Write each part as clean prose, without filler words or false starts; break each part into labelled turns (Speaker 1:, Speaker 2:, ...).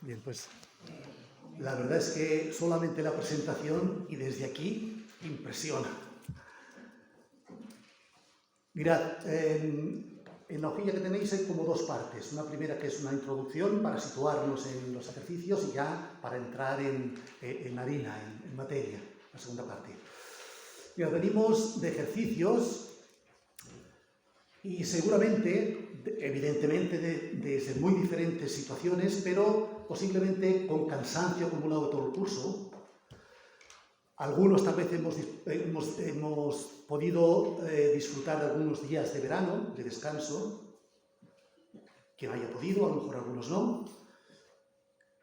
Speaker 1: Bien, pues la verdad es que solamente la presentación y desde aquí impresiona. Mirad, en la hojilla que tenéis hay como dos partes. Una primera que es una introducción para situarnos en los ejercicios y ya para entrar en harina, en materia, la segunda parte. Mirad, venimos de ejercicios y seguramente, evidentemente, desde muy diferentes situaciones, pero posiblemente con cansancio acumulado todo el curso. Algunos tal vez hemos podido disfrutar de algunos días de verano, de descanso, quien haya podido, a lo mejor algunos no.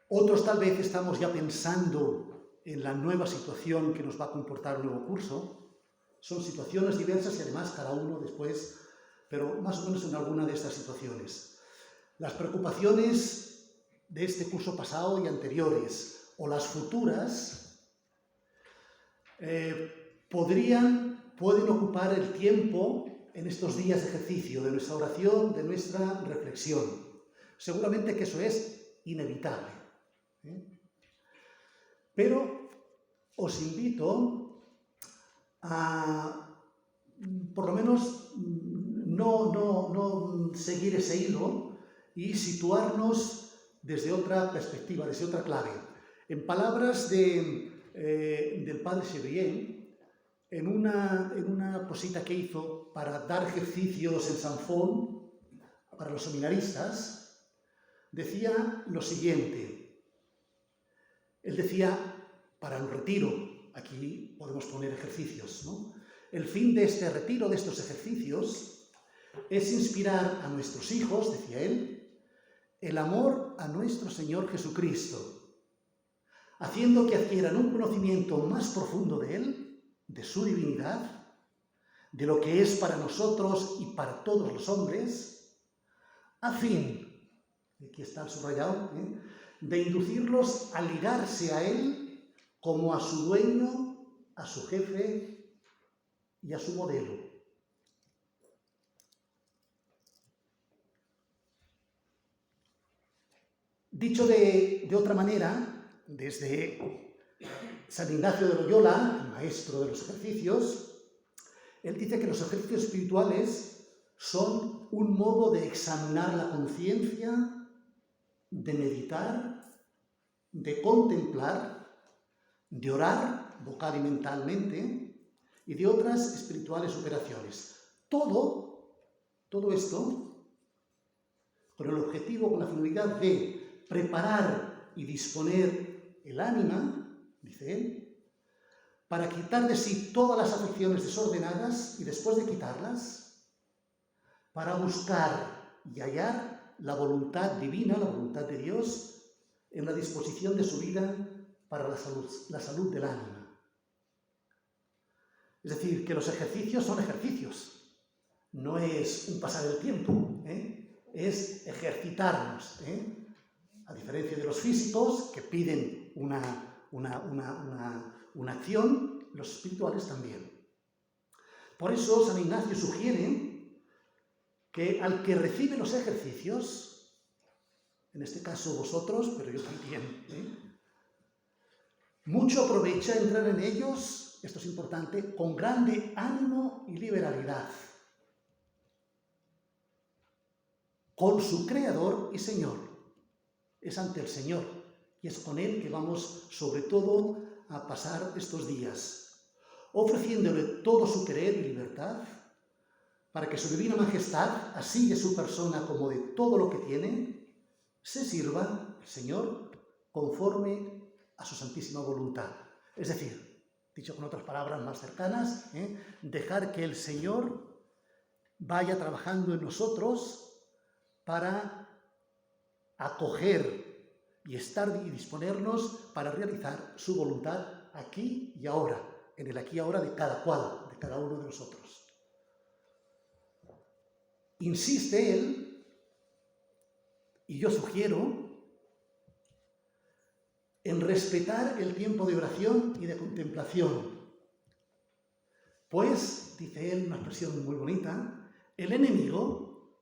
Speaker 1: Otros tal vez estamos ya pensando en la nueva situación que nos va a comportar un nuevo curso. Son situaciones diversas y además cada uno después, pero más o menos en alguna de estas situaciones. Las preocupaciones de este curso pasado y anteriores, o las futuras, pueden ocupar el tiempo en estos días de ejercicio, de nuestra oración, de nuestra reflexión. Seguramente que eso es inevitable. Pero os invito a, por lo menos, no seguir ese hilo y situarnos desde otra perspectiva, desde otra clave. En palabras del padre Chevrier, en una cosita que hizo para dar ejercicios en San Font para los seminaristas, decía lo siguiente. Él decía, para el retiro, aquí podemos poner ejercicios, ¿no? El fin de este retiro, de estos ejercicios, es inspirar a nuestros hijos, decía él, el amor a nuestro Señor Jesucristo, haciendo que adquieran un conocimiento más profundo de Él, de su divinidad, de lo que es para nosotros y para todos los hombres, a fin, aquí está el subrayado, de inducirlos a ligarse a Él como a su dueño, a su jefe y a su modelo. Dicho de otra manera, desde San Ignacio de Loyola, el maestro de los ejercicios, él dice que los ejercicios espirituales son un modo de examinar la conciencia, de meditar, de contemplar, de orar vocal y mentalmente y de otras espirituales operaciones. Todo esto con el objetivo, con la finalidad de preparar y disponer el ánima, dice él, para quitar de sí todas las afecciones desordenadas y después de quitarlas, para buscar y hallar la voluntad divina, la voluntad de Dios, en la disposición de su vida para la salud del ánima. Es decir, que los ejercicios son ejercicios, no es un pasar el tiempo, es ejercitarnos, a diferencia de los físicos que piden una acción, los espirituales también. Por eso San Ignacio sugiere que al que recibe los ejercicios, en este caso vosotros, pero yo también, mucho aprovecha entrar en ellos, esto es importante, con grande ánimo y liberalidad, con su Creador y Señor. Es ante el Señor y es con Él que vamos sobre todo a pasar estos días, ofreciéndole todo su querer y libertad para que su divina majestad, así de su persona como de todo lo que tiene, se sirva, el Señor, conforme a su santísima voluntad. Es decir, dicho con otras palabras más cercanas, dejar que el Señor vaya trabajando en nosotros para acoger y estar y disponernos para realizar su voluntad aquí y ahora, en el aquí y ahora de cada cual, de cada uno de nosotros. Insiste él, y yo sugiero, en respetar el tiempo de oración y de contemplación. Pues, dice él, una expresión muy bonita, el enemigo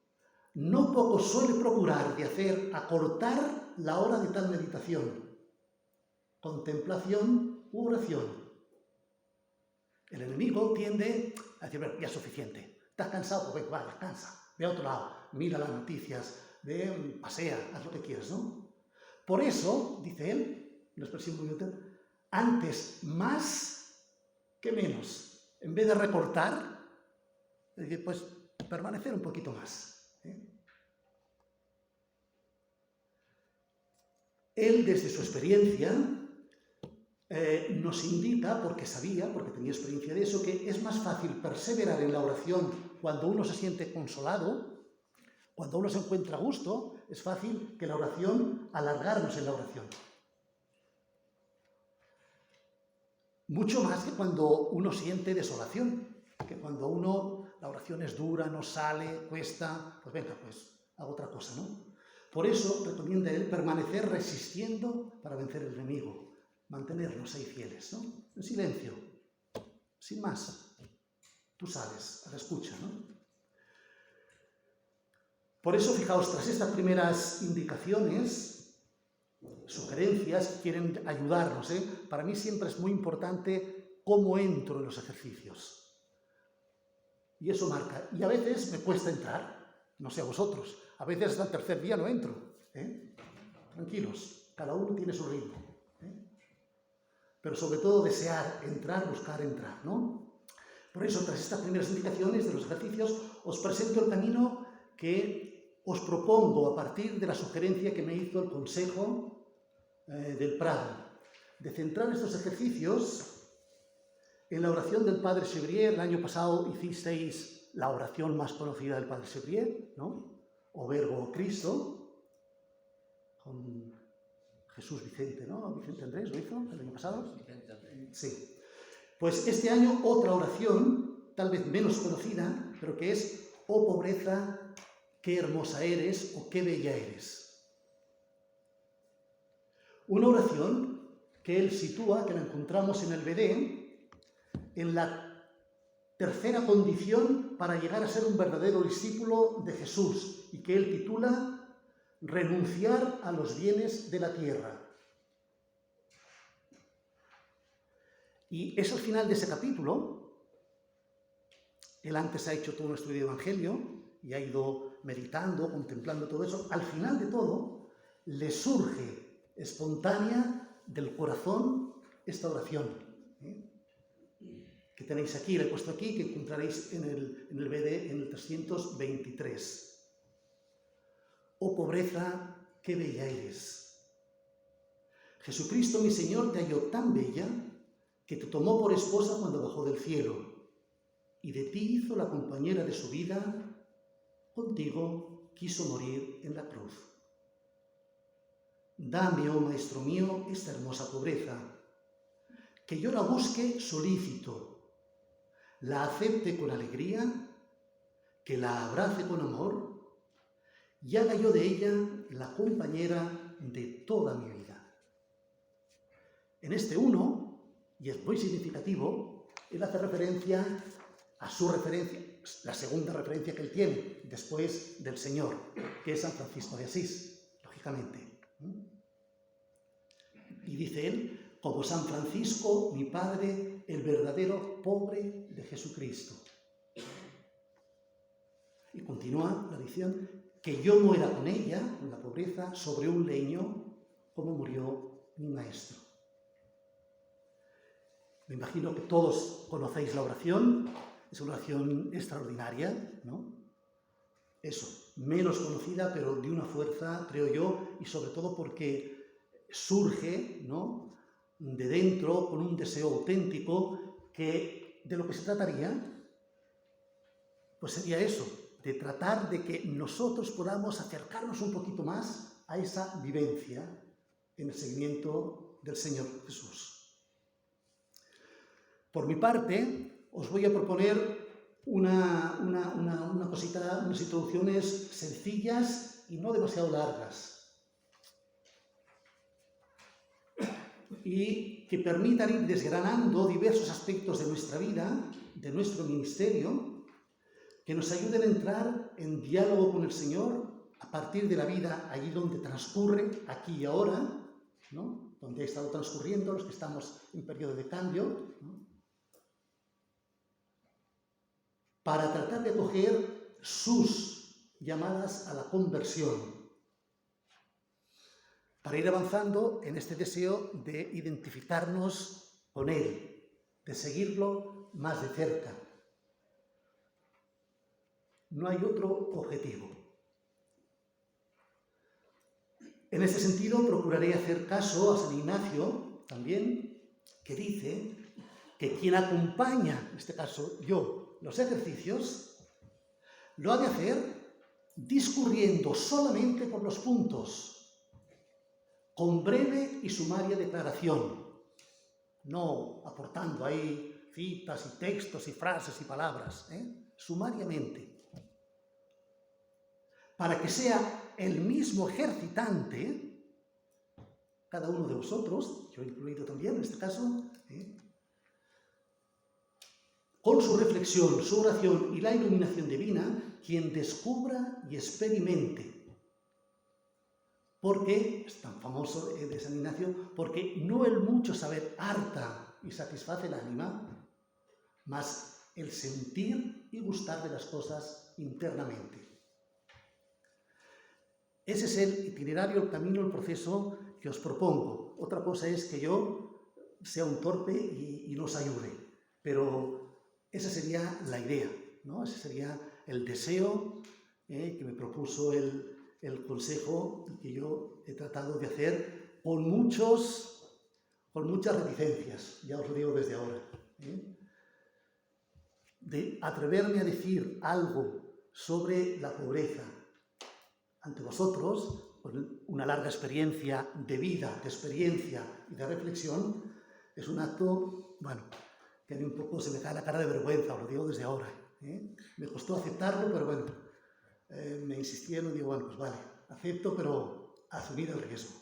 Speaker 1: no poco suele procurar de hacer acortar la hora de tal meditación, contemplación u oración. El enemigo tiende a decir, bueno, ya es suficiente, ¿estás cansado? Pues venga, va, descansa, ve a otro lado, mira las noticias, ve, pasea, haz lo que quieras, ¿no? Por eso, dice él, una expresión muy útil, antes más que menos. En vez de recortar, pues permanecer un poquito más. Él, desde su experiencia, nos indica, porque sabía, porque tenía experiencia de eso, que es más fácil perseverar en la oración cuando uno se siente consolado, cuando uno se encuentra a gusto, es fácil que la oración, alargarnos en la oración. Mucho más que cuando uno siente desolación, que cuando la oración es dura, no sale, cuesta, pues venga, pues hago otra cosa, ¿no? Por eso recomienda él permanecer resistiendo para vencer el enemigo, mantenernos ahí fieles, ¿no? En silencio, sin más. Tú sabes, a la escucha, ¿no? Por eso, fijaos, tras estas primeras indicaciones, sugerencias que quieren ayudarnos, para mí siempre es muy importante cómo entro en los ejercicios. Y eso marca. Y a veces me cuesta entrar, no sé a vosotros, a veces hasta el tercer día no entro. Tranquilos, cada uno tiene su ritmo. Pero sobre todo desear entrar, buscar entrar, ¿no? Por eso, tras estas primeras indicaciones de los ejercicios, os presento el camino que os propongo a partir de la sugerencia que me hizo el Consejo del Prado, de centrar estos ejercicios en la oración del Padre Chevrier. El año pasado hicisteis la oración más conocida del Padre Chevrier, ¿no? O Verbo Cristo, con Jesús Vicente, ¿no? Vicente Andrés lo hizo el año pasado.
Speaker 2: Vicente Andrés.
Speaker 1: Sí. Pues este año otra oración, tal vez menos conocida, pero que es: oh pobreza, qué hermosa eres o qué bella eres. Una oración que él sitúa, que la encontramos en el BD, en la tercera condición para llegar a ser un verdadero discípulo de Jesús, y que él titula renunciar a los bienes de la tierra. Y es al final de ese capítulo. Él antes ha hecho todo un estudio de Evangelio y ha ido meditando, contemplando todo eso. Al final de todo, le surge espontánea del corazón esta oración, que tenéis aquí, la he puesto aquí, que encontraréis en el BD, en el 323. Oh pobreza, qué bella eres. Jesucristo, mi Señor, te halló tan bella que te tomó por esposa cuando bajó del cielo, y de ti hizo la compañera de su vida, contigo quiso morir en la cruz. Dame, oh Maestro mío, esta hermosa pobreza, que yo la busque solícito, la acepte con alegría, que la abrace con amor, y haga yo de ella la compañera de toda mi vida. En este 1, y es muy significativo, él hace referencia a su referencia, la segunda referencia que él tiene después del Señor, que es San Francisco de Asís, lógicamente. Y dice él: como San Francisco, mi padre, el verdadero pobre de Jesucristo. Y continúa la diciendo: que yo muera con ella, con la pobreza, sobre un leño, como murió mi maestro. Me imagino que todos conocéis la oración. Es una oración extraordinaria, ¿no? Eso, menos conocida, pero de una fuerza, creo yo, y sobre todo porque surge, ¿no?, de dentro, con un deseo auténtico, que de lo que se trataría, pues sería eso, de tratar de que nosotros podamos acercarnos un poquito más a esa vivencia en el seguimiento del Señor Jesús. Por mi parte, os voy a proponer unas introducciones sencillas y no demasiado largas, y que permitan ir desgranando diversos aspectos de nuestra vida, de nuestro ministerio, que nos ayuden a entrar en diálogo con el Señor a partir de la vida allí donde transcurre, aquí y ahora, ¿no? Donde ha estado transcurriendo, los que estamos en periodo de cambio, ¿no? Para tratar de acoger sus llamadas a la conversión, para ir avanzando en este deseo de identificarnos con Él, de seguirlo más de cerca. No hay otro objetivo. En este sentido, procuraré hacer caso a San Ignacio, también, que dice que quien acompaña, en este caso yo, los ejercicios, lo ha de hacer discurriendo solamente por los puntos, con breve y sumaria declaración, no aportando ahí citas y textos y frases y palabras, sumariamente, para que sea el mismo ejercitante, cada uno de vosotros, yo incluido también en este caso, con su reflexión, su oración y la iluminación divina, quien descubra y experimente. Porque, es tan famoso de San Ignacio, porque no el mucho saber harta y satisface el ánima, mas el sentir y gustar de las cosas internamente. Ese es el itinerario, el camino, el proceso que os propongo. Otra cosa es que yo sea un torpe y no os ayude, pero esa sería la idea, ¿no? Ese sería el deseo que me propuso el consejo y que yo he tratado de hacer con muchas reticencias, ya os lo digo desde ahora, de atreverme a decir algo sobre la pobreza ante vosotros, con una larga experiencia de vida, de experiencia y de reflexión, es un acto, bueno, que a mí un poco se me cae la cara de vergüenza, os lo digo desde ahora. Me costó aceptarlo, pero bueno, me insistieron y digo, bueno, pues vale, acepto, pero asumir el riesgo.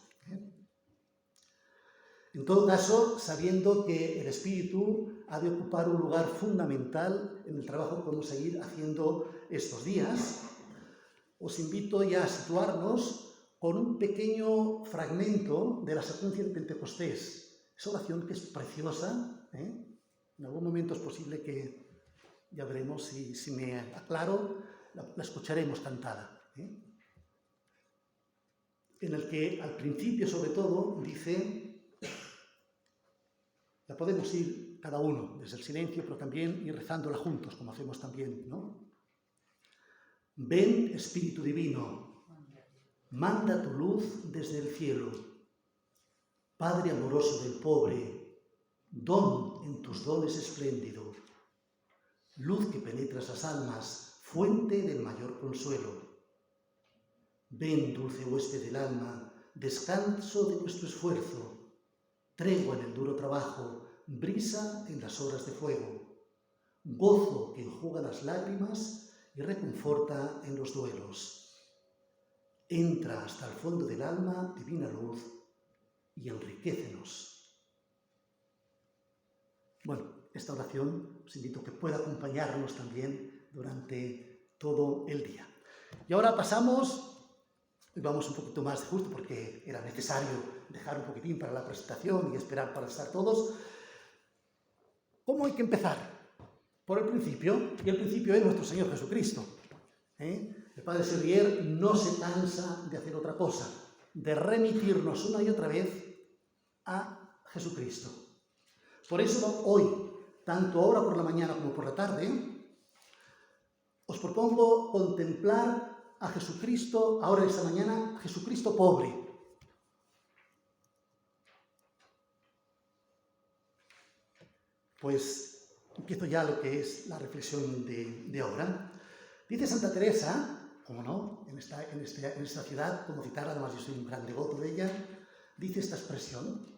Speaker 1: En todo caso, sabiendo que el espíritu ha de ocupar un lugar fundamental en el trabajo que vamos a ir haciendo estos días, os invito ya a situarnos con un pequeño fragmento de la secuencia de Pentecostés. Esa oración que es preciosa, en algún momento es posible que, ya veremos si me aclaro, la escucharemos cantada, en el que al principio, sobre todo, dice, la podemos ir cada uno desde el silencio, pero también ir rezándola juntos, como hacemos también, ¿no? Ven, Espíritu Divino, manda tu luz desde el cielo, Padre amoroso del pobre, don en tus dones espléndido, luz que penetras las almas, fuente del mayor consuelo. Ven, dulce huésped del alma, descanso de nuestro esfuerzo, tregua en el duro trabajo, brisa en las horas de fuego, gozo que enjuga las lágrimas y reconforta en los duelos. Entra hasta el fondo del alma, divina luz, y enriquécenos. Bueno, esta oración os invito a que pueda acompañarnos también durante todo el día. Y ahora pasamos, y vamos un poquito más de justo porque era necesario dejar un poquitín para la presentación y esperar para estar todos. ¿Cómo hay que empezar? Por el principio, y el principio es nuestro Señor Jesucristo. El Padre Servier no se cansa de hacer otra cosa, de remitirnos una y otra vez a Jesucristo. Por eso hoy, tanto ahora por la mañana como por la tarde, os propongo contemplar a Jesucristo, ahora esta mañana, Jesucristo pobre. Pues empiezo ya lo que es la reflexión de ahora. Dice Santa Teresa, como no, en esta ciudad, como citar, además yo soy un gran devoto de ella, dice esta expresión: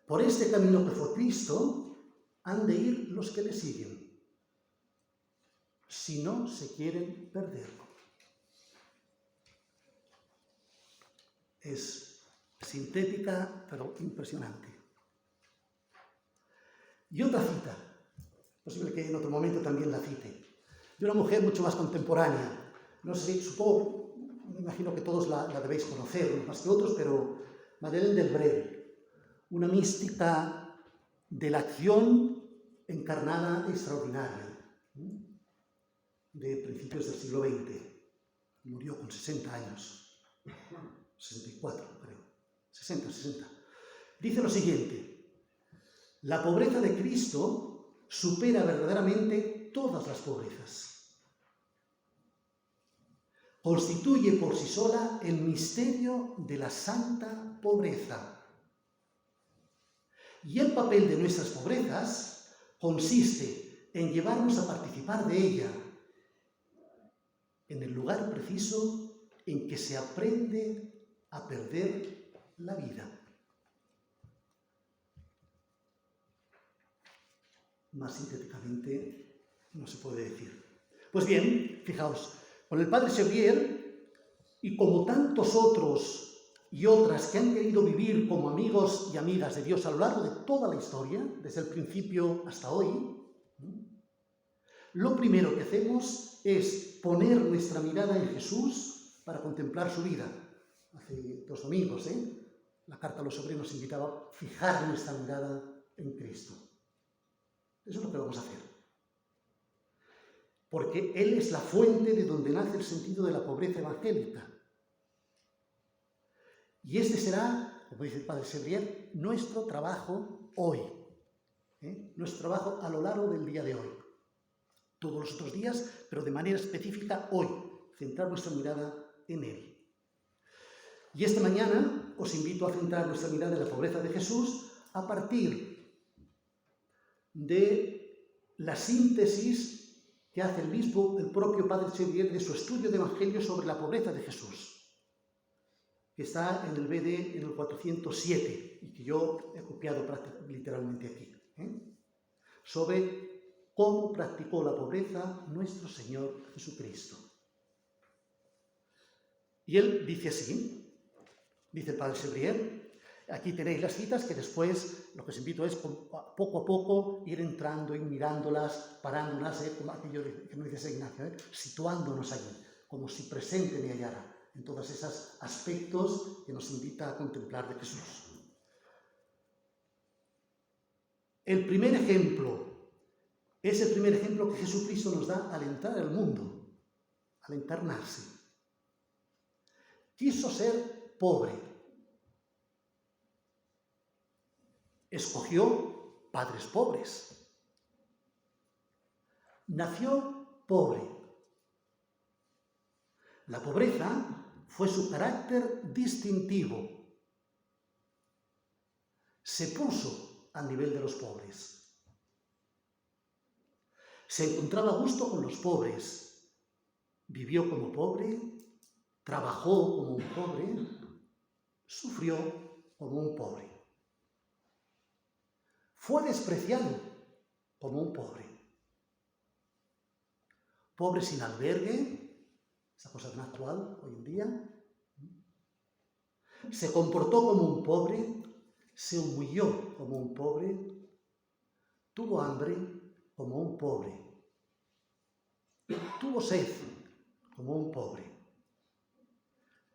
Speaker 1: por este camino que fue Cristo han de ir los que le siguen, si no se quieren perderlo. Es sintética, pero impresionante. Y otra cita, posible que en otro momento también la cite. de una mujer mucho más contemporánea. No sé si, supongo, me imagino que todos la debéis conocer, unos más que otros, pero Madeleine d'Elbrel, una mística de la acción encarnada extraordinaria, de principios del siglo XX. Murió con 60 años, 64 creo, 60. Dice lo siguiente: la pobreza de Cristo supera verdaderamente todas las pobrezas. Constituye por sí sola el misterio de la santa pobreza. Y el papel de nuestras pobrezas consiste en llevarnos a participar de ella, en el lugar preciso en que se aprende a perder la vida. Más sintéticamente no se puede decir. Pues bien, fijaos, con el padre Chevrier, y como tantos otros y otras que han querido vivir como amigos y amigas de Dios a lo largo de toda la historia, desde el principio hasta hoy, lo primero que hacemos es poner nuestra mirada en Jesús para contemplar su vida. Hace 2 domingos, la carta a los hebreos nos invitaba a fijar nuestra mirada en Cristo. Eso es lo que vamos a hacer. Porque Él es la fuente de donde nace el sentido de la pobreza evangélica. Y este será, como dice el padre Chevrier, nuestro trabajo hoy. Nuestro trabajo a lo largo del día de hoy. Todos los otros días, pero de manera específica hoy, centrar nuestra mirada en Él. Y esta mañana os invito a centrar nuestra mirada en la pobreza de Jesús a partir de la síntesis que hace el propio padre Chevrier de su estudio de Evangelio sobre la pobreza de Jesús, que está en el BD en el 407 y que yo he copiado literalmente aquí, sobre cómo practicó la pobreza nuestro Señor Jesucristo. Y él dice así, dice el padre Chevrier, aquí tenéis las citas que después lo que os invito es poco a poco ir entrando, ir mirándolas, parándolas, como aquello que nos dice Ignacio, situándonos allí, como si presente me hallara en todos esos aspectos que nos invita a contemplar de Jesús. El primer ejemplo es el primer ejemplo que Jesucristo nos da al entrar al mundo, al encarnarse. Quiso ser pobre. Escogió padres pobres. Nació pobre. La pobreza fue su carácter distintivo. Se puso al nivel de los pobres. Se encontraba a gusto con los pobres, vivió como pobre, trabajó como un pobre, sufrió como un pobre. Fue despreciado como un pobre. Pobre sin albergue, esa cosa tan actual hoy en día. Se comportó como un pobre, se humilló como un pobre, tuvo hambre como un pobre. Tuvo sed como un pobre.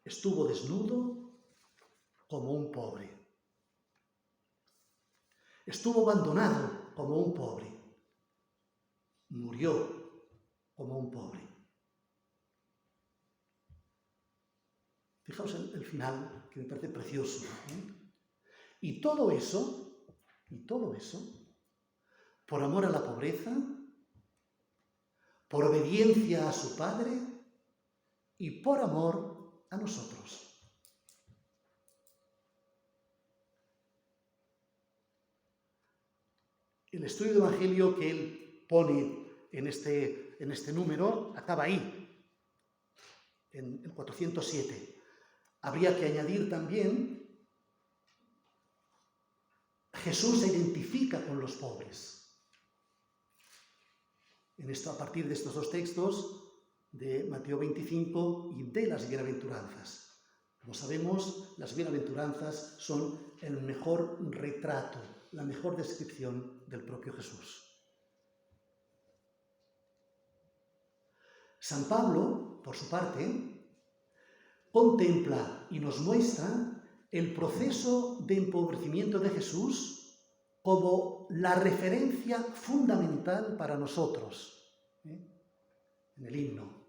Speaker 1: Estuvo desnudo como un pobre. Estuvo abandonado como un pobre. Murió como un pobre. Fijaos en el final, que me parece precioso. Y todo eso, por amor a la pobreza, por obediencia a su Padre y por amor a nosotros. El estudio del Evangelio que él pone en este número acaba ahí, en el 407. Habría que añadir también, Jesús se identifica con los pobres. A partir de estos 2 textos, de Mateo 25 y de las bienaventuranzas. Como sabemos, las bienaventuranzas son el mejor retrato, la mejor descripción del propio Jesús. San Pablo, por su parte, contempla y nos muestra el proceso de empobrecimiento de Jesús como la referencia fundamental para nosotros, en el himno.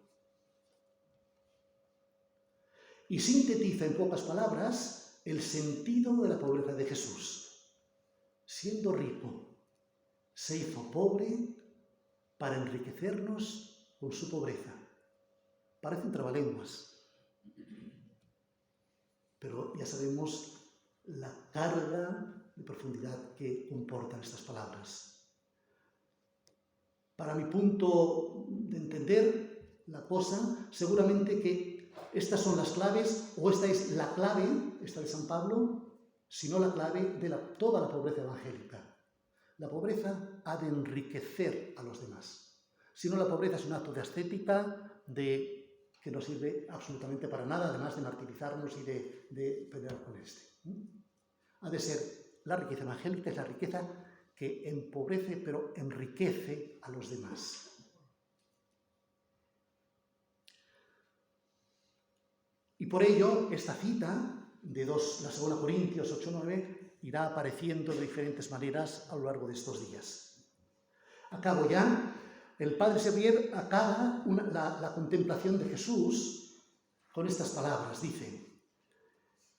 Speaker 1: Y sintetiza en pocas palabras el sentido de la pobreza de Jesús. Siendo rico, se hizo pobre para enriquecernos con su pobreza. Parece un trabalenguas, pero ya sabemos la carga de profundidad que comportan estas palabras. Para mi punto de entender la cosa, seguramente que estas son las claves, o esta es la clave, esta de San Pablo, sino la clave de toda la pobreza evangélica. La pobreza ha de enriquecer a los demás. Si no, la pobreza es un acto de ascética que no sirve absolutamente para nada, además de martirizarnos y de pelear con este. Ha de ser la riqueza evangélica, es la riqueza que empobrece, pero enriquece a los demás. Y por ello, esta cita de la 2 Corintios 8:9 irá apareciendo de diferentes maneras a lo largo de estos días. Acabo ya. El Padre Xavier acaba la contemplación de Jesús con estas palabras. Dice: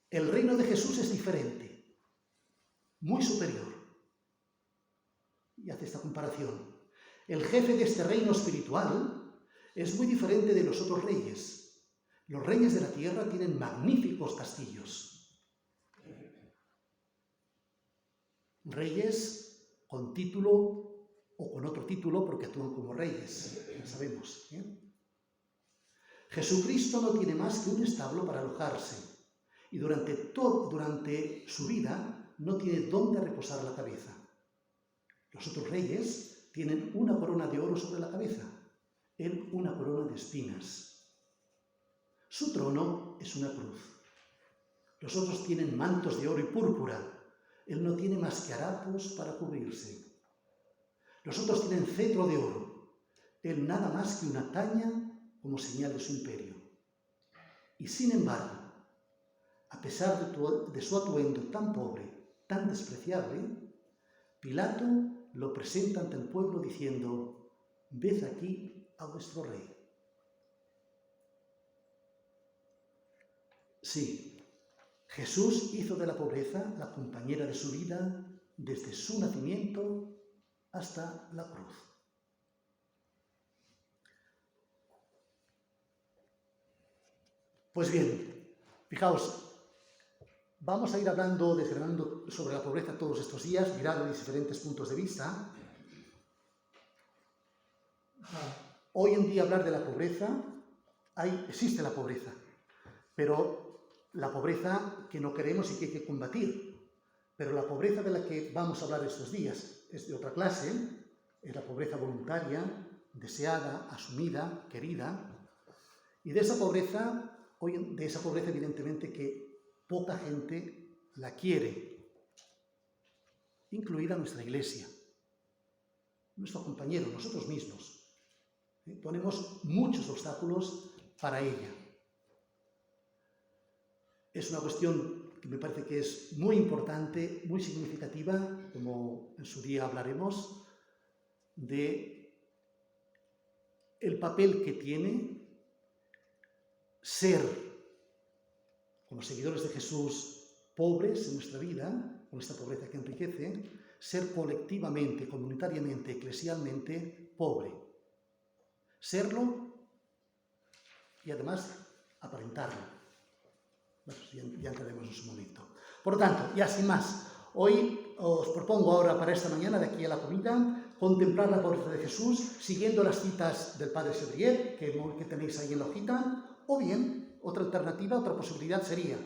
Speaker 1: el reino de Jesús es diferente, muy superior. Y hace esta comparación. El jefe de este reino espiritual es muy diferente de los otros reyes. Los reyes de la tierra tienen magníficos castillos. Reyes con título o con otro título porque actúan como reyes, ya sabemos. Jesucristo no tiene más que un establo para alojarse y durante su vida no tiene dónde reposar la cabeza. Los otros reyes tienen una corona de oro sobre la cabeza, él una corona de espinas. Su trono es una cruz. Los otros tienen mantos de oro y púrpura, él no tiene más que harapos para cubrirse. Los otros tienen cetro de oro, él nada más que una caña como señal de su imperio. Y sin embargo, a pesar de su atuendo tan pobre, tan despreciable, Pilato lo presenta ante el pueblo diciendo: ved aquí a vuestro rey. Sí, Jesús hizo de la pobreza la compañera de su vida desde su nacimiento hasta la cruz. Pues bien, fijaos, vamos a ir desgranando sobre la pobreza todos estos días, mirando de diferentes puntos de vista. Hoy en día hablar de la pobreza, existe la pobreza, pero la pobreza que no queremos y que hay que combatir. Pero la pobreza de la que vamos a hablar estos días es de otra clase, es la pobreza voluntaria, deseada, asumida, querida. Y de esa pobreza evidentemente que poca gente la quiere, incluida nuestra Iglesia, nuestro compañero, nosotros mismos. Ponemos muchos obstáculos para ella. Es una cuestión que me parece que es muy importante, muy significativa, como en su día hablaremos, de el papel que tiene ser, como seguidores de Jesús, pobres en nuestra vida, con esta pobreza que enriquece, ser colectivamente, comunitariamente, eclesialmente pobre. Serlo y además aparentarlo. Bueno, ya entraremos en su momento. Por lo tanto, ya sin más, hoy os propongo ahora para esta mañana, de aquí a la comida, contemplar la pobreza de Jesús, siguiendo las citas del Padre Xavier, que tenéis ahí en la hojita, o bien, otra alternativa, otra posibilidad sería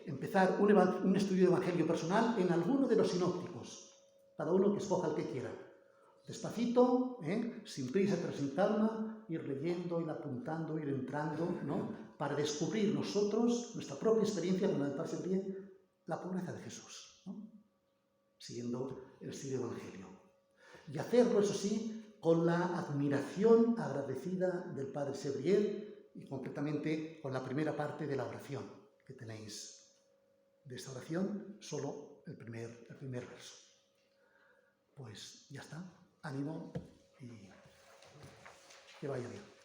Speaker 1: empezar un estudio de Evangelio personal en alguno de los sinópticos, cada uno que escoja el que quiera. Despacito, sin prisa pero sin calma, ir leyendo, ir apuntando, ir entrando, ¿no? Para descubrir nosotros, nuestra propia experiencia con la del Padre Xavier, la pobreza de Jesús, ¿no? Siguiendo el estilo Evangelio. Y hacerlo, eso sí, con la admiración agradecida del Padre Sébrier y concretamente con la primera parte de la oración que tenéis. De esta oración, solo el primer verso. Pues ya está. Ánimo y que vaya bien.